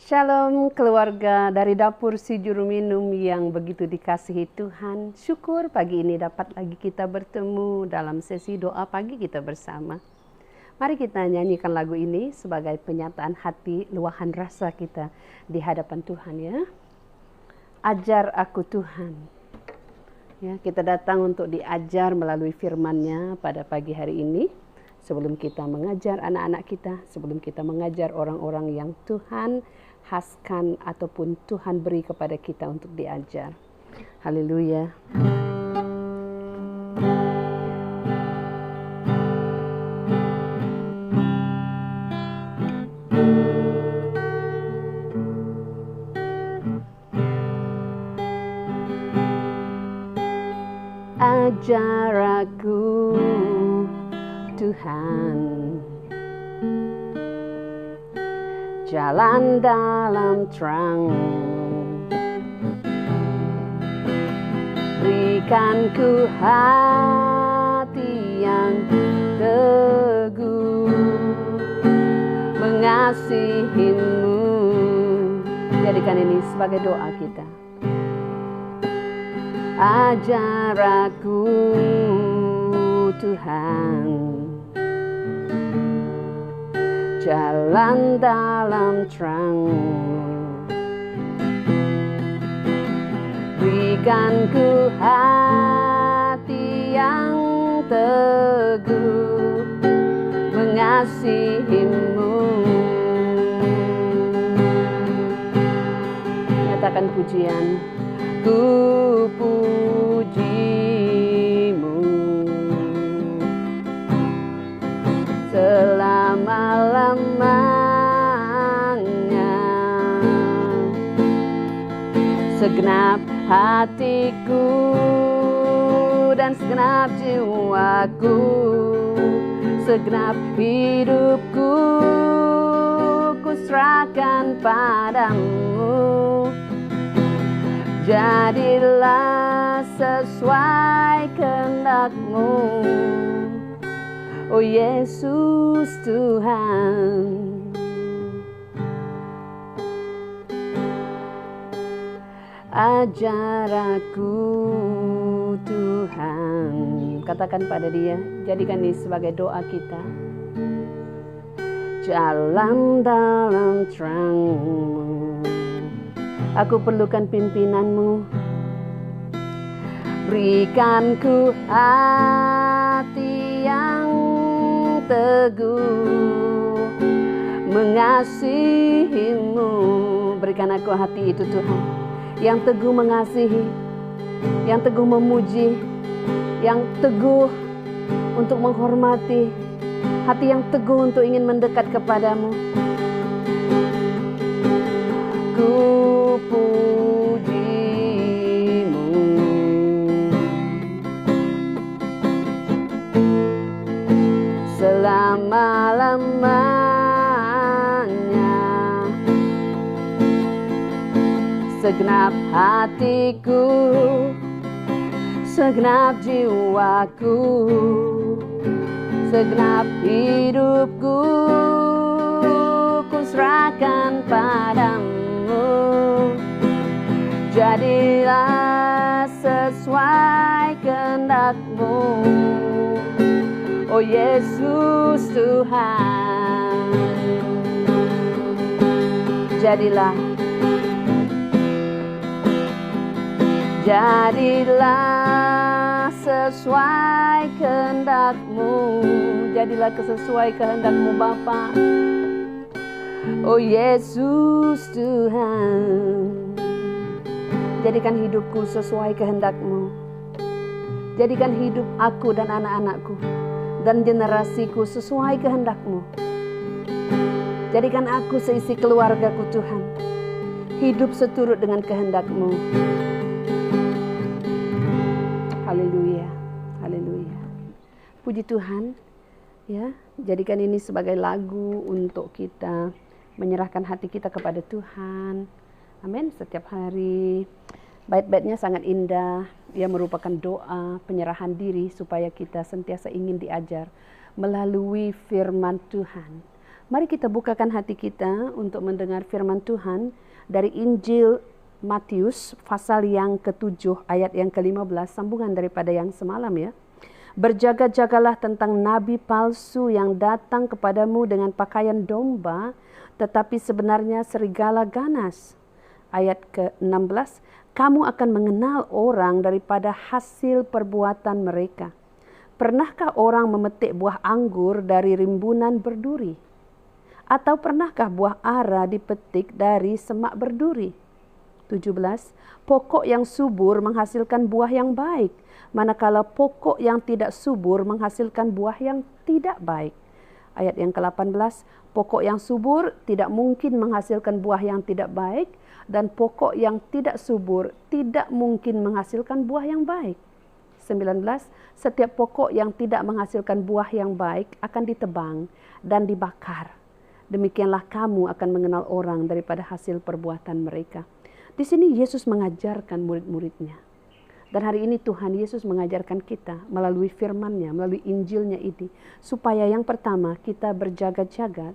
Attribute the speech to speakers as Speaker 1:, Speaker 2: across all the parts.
Speaker 1: Shalom keluarga dari dapur si juru minum yang begitu dikasihi Tuhan. Syukur pagi ini dapat lagi kita bertemu dalam sesi doa pagi kita bersama. Mari kita nyanyikan lagu ini sebagai penyataan hati, luahan rasa kita di hadapan Tuhan ya. Ajar aku Tuhan. Ya, kita datang untuk diajar melalui firman-Nya pada pagi hari ini. Sebelum kita mengajar anak-anak kita, sebelum kita mengajar orang-orang yang Tuhan haskan ataupun Tuhan beri kepada kita untuk diajar. Haleluya. Ajar aku Tuhan, jalan dalam terang, berikan ku hati yang teguh, mengasihimu. Jadikan ini sebagai doa kita. Ajar aku Tuhan, jalan dalam terang, berikan ku hati yang teguh, mengasihimu. Nyatakan pujian. Ku pujimu selama-lamanya, segenap hatiku dan segenap jiwaku, segenap hidupku ku serahkan padamu. Jadilah sesuai kehendak-Mu, oh Yesus Tuhan. Ajar aku Tuhan. Katakan pada Dia, jadikan ini sebagai doa kita. Jalan dalam terang, aku perlukan pimpinan-Mu. Berikan ku hati yang teguh, mengasihimu. Berikan aku hati itu Tuhan, yang teguh mengasihi, yang teguh memuji, yang teguh untuk menghormati, hati yang teguh untuk ingin mendekat kepadamu. Ku pujimu selama-lamanya, segenap hatiku, segenap jiwaku, segenap hidupku ku serahkan padamu. Jadilah sesuai kehendak-Mu, oh Yesus Tuhan. Jadilah sesuai kehendak-Mu, jadilah sesuai kehendak-Mu Bapa, oh Yesus Tuhan. Jadikan hidupku sesuai kehendak-Mu. Jadikan hidup aku dan anak-anakku dan generasiku sesuai kehendak-Mu. Jadikan aku seisi keluargaku Tuhan, hidup seturut dengan kehendak-Mu. Haleluya, haleluya. Puji Tuhan, ya. Jadikan ini sebagai lagu untuk kita menyerahkan hati kita kepada Tuhan. Amin. Setiap hari bait-baitnya sangat indah. Ia merupakan doa penyerahan diri supaya kita sentiasa ingin diajar melalui firman Tuhan, Mari kita bukakan hati kita untuk mendengar firman Tuhan dari Injil Matius pasal yang ke-7 ayat yang ke-15, sambungan daripada yang semalam ya. Berjaga-jagalah tentang nabi palsu yang datang kepadamu dengan pakaian domba, tetapi sebenarnya serigala ganas. Ayat ke-16, kamu akan mengenal orang daripada hasil perbuatan mereka. Pernahkah orang memetik buah anggur dari rimbunan berduri? Atau pernahkah buah ara dipetik dari semak berduri? 17, pokok yang subur menghasilkan buah yang baik, manakala pokok yang tidak subur menghasilkan buah yang tidak baik. Ayat yang ke-18, pokok yang subur tidak mungkin menghasilkan buah yang tidak baik, dan pokok yang tidak subur tidak mungkin menghasilkan buah yang baik. 19, setiap pokok yang tidak menghasilkan buah yang baik akan ditebang dan dibakar. Demikianlah kamu akan mengenal orang daripada hasil perbuatan mereka. Di sini Yesus mengajarkan murid-muridnya. Dan hari ini Tuhan Yesus mengajarkan kita melalui firman-Nya, melalui Injilnya ini. Supaya yang pertama kita berjaga-jaga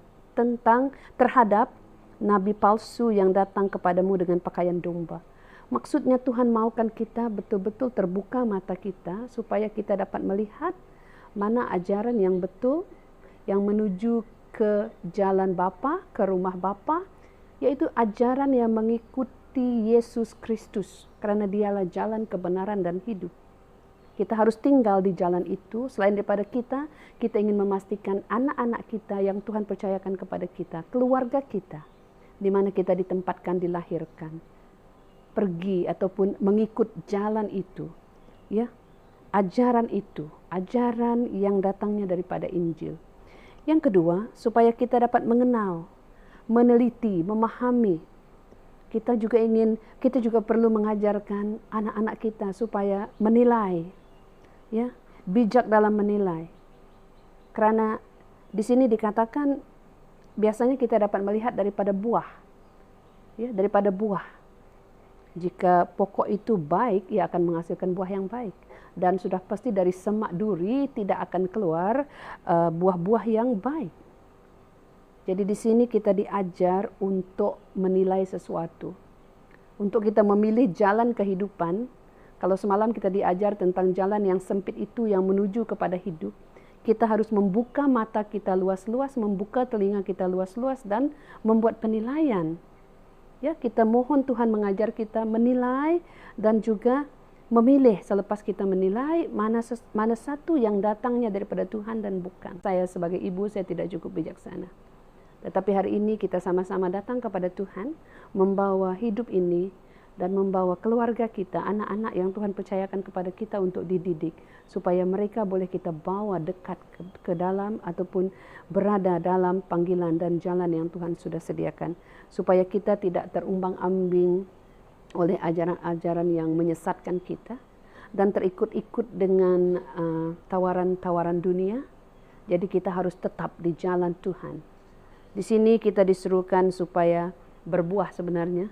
Speaker 1: terhadap nabi palsu yang datang kepadamu dengan pakaian domba. Maksudnya Tuhan maukan kita betul-betul terbuka mata kita supaya kita dapat melihat mana ajaran yang betul yang menuju ke jalan Bapa, ke rumah Bapa, yaitu ajaran yang mengikuti Yesus Kristus, karena dialah jalan kebenaran dan hidup. Kita harus tinggal di jalan itu. Selain daripada kita ingin memastikan anak-anak kita yang Tuhan percayakan kepada kita, keluarga kita, di mana kita ditempatkan, dilahirkan, pergi ataupun mengikut jalan itu, ya, ajaran itu, ajaran yang datangnya daripada Injil. Yang kedua, supaya kita dapat mengenal, meneliti, memahami. Kita juga perlu mengajarkan anak-anak kita supaya menilai, ya, bijak dalam menilai. Karena di sini dikatakan biasanya kita dapat melihat daripada buah, ya, daripada buah. Jika pokok itu baik, ia akan menghasilkan buah yang baik. Dan sudah pasti dari semak duri tidak akan keluar buah-buah yang baik. Jadi di sini kita diajar untuk menilai sesuatu. Untuk kita memilih jalan kehidupan. Kalau semalam kita diajar tentang jalan yang sempit itu yang menuju kepada hidup. Kita harus membuka mata kita luas-luas, membuka telinga kita luas-luas dan membuat penilaian. Ya, kita mohon Tuhan mengajar kita menilai dan juga memilih. Selepas kita menilai mana satu yang datangnya daripada Tuhan dan bukan. Saya sebagai ibu, saya tidak cukup bijaksana. Tetapi hari ini kita sama-sama datang kepada Tuhan, membawa hidup ini dan membawa keluarga kita, anak-anak yang Tuhan percayakan kepada kita untuk dididik, supaya mereka boleh kita bawa dekat ke dalam ataupun berada dalam panggilan dan jalan yang Tuhan sudah sediakan, supaya kita tidak terumbang-ambing oleh ajaran-ajaran yang menyesatkan kita dan terikut-ikut dengan tawaran-tawaran dunia. Jadi kita harus tetap di jalan Tuhan. Di sini kita disuruhkan supaya berbuah sebenarnya,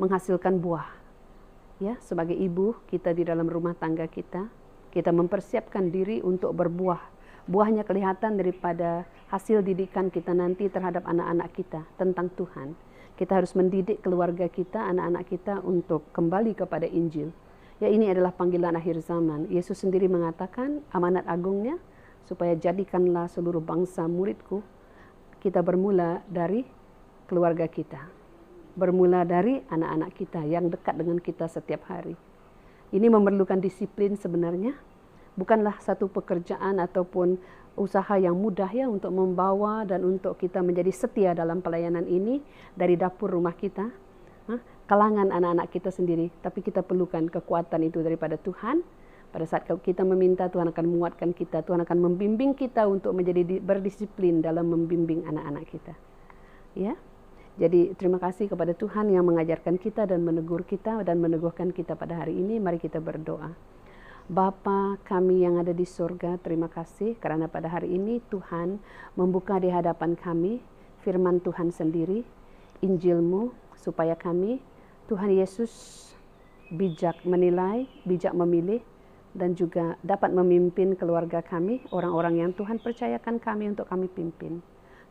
Speaker 1: menghasilkan buah. Ya, sebagai ibu kita di dalam rumah tangga kita mempersiapkan diri untuk berbuah. Buahnya kelihatan daripada hasil didikan kita nanti terhadap anak-anak kita tentang Tuhan. Kita harus mendidik keluarga kita, anak-anak kita untuk kembali kepada Injil. Ya, ini adalah panggilan akhir zaman. Yesus sendiri mengatakan amanat agungnya supaya jadikanlah seluruh bangsa muridku. Kita bermula dari keluarga kita. Bermula dari anak-anak kita yang dekat dengan kita setiap hari. Ini memerlukan disiplin sebenarnya. Bukanlah satu pekerjaan ataupun usaha yang mudah ya untuk membawa dan untuk kita menjadi setia dalam pelayanan ini dari dapur rumah kita, kalangan anak-anak kita sendiri. Tapi kita perlukan kekuatan itu daripada Tuhan. Pada saat kita meminta, Tuhan akan menguatkan kita, Tuhan akan membimbing kita untuk menjadi berdisiplin dalam membimbing anak-anak kita. Ya. Jadi terima kasih kepada Tuhan yang mengajarkan kita dan menegur kita dan meneguhkan kita pada hari ini. Mari kita berdoa. Bapa kami yang ada di surga, terima kasih karena pada hari ini Tuhan membuka di hadapan kami firman Tuhan sendiri, Injil-Mu, supaya kami, Tuhan Yesus, bijak menilai, bijak memilih, dan juga dapat memimpin keluarga kami, orang-orang yang Tuhan percayakan kami untuk kami pimpin.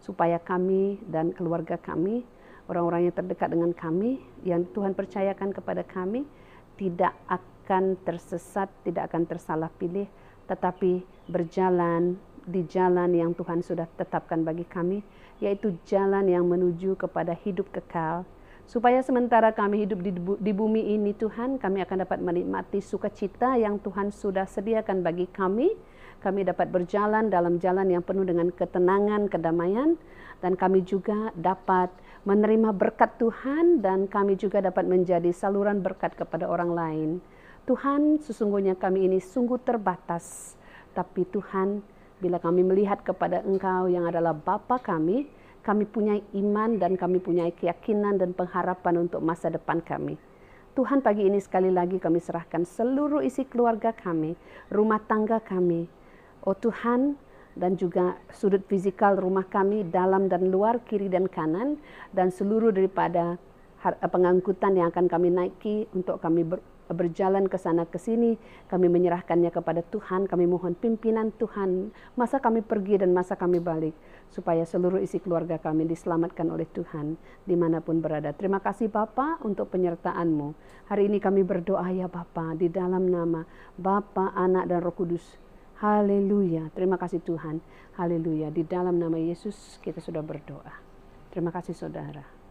Speaker 1: supaya kami dan keluarga kami, orang-orang yang terdekat dengan kami, yang Tuhan percayakan kepada kami, tidak akan tersesat, tidak akan tersalah pilih, tetapi berjalan di jalan yang Tuhan sudah tetapkan bagi kami, yaitu jalan yang menuju kepada hidup kekal. Supaya sementara kami hidup di bumi ini Tuhan, kami akan dapat menikmati sukacita yang Tuhan sudah sediakan bagi kami. Kami dapat berjalan dalam jalan yang penuh dengan ketenangan, kedamaian, dan kami juga dapat menerima berkat Tuhan, dan kami juga dapat menjadi saluran berkat kepada orang lain. Tuhan, sesungguhnya kami ini sungguh terbatas, tapi Tuhan, bila kami melihat kepada Engkau yang adalah Bapa kami punya iman dan kami punya keyakinan dan pengharapan untuk masa depan kami. Tuhan, pagi ini sekali lagi kami serahkan seluruh isi keluarga kami, rumah tangga kami, oh Tuhan, dan juga sudut fisikal rumah kami, dalam dan luar, kiri dan kanan, dan seluruh daripada pengangkutan yang akan kami naiki untuk kami berjalan ke sana ke sini, kami menyerahkannya kepada Tuhan. Kami mohon pimpinan Tuhan, masa kami pergi dan masa kami balik, supaya seluruh isi keluarga kami diselamatkan oleh Tuhan dimanapun berada. Terima kasih Bapa untuk penyertaan-Mu. Hari ini kami berdoa ya Bapa, di dalam nama Bapa, Anak dan Roh Kudus. Haleluya. Terima kasih Tuhan. Haleluya. Di dalam nama Yesus kita sudah berdoa. Terima kasih saudara.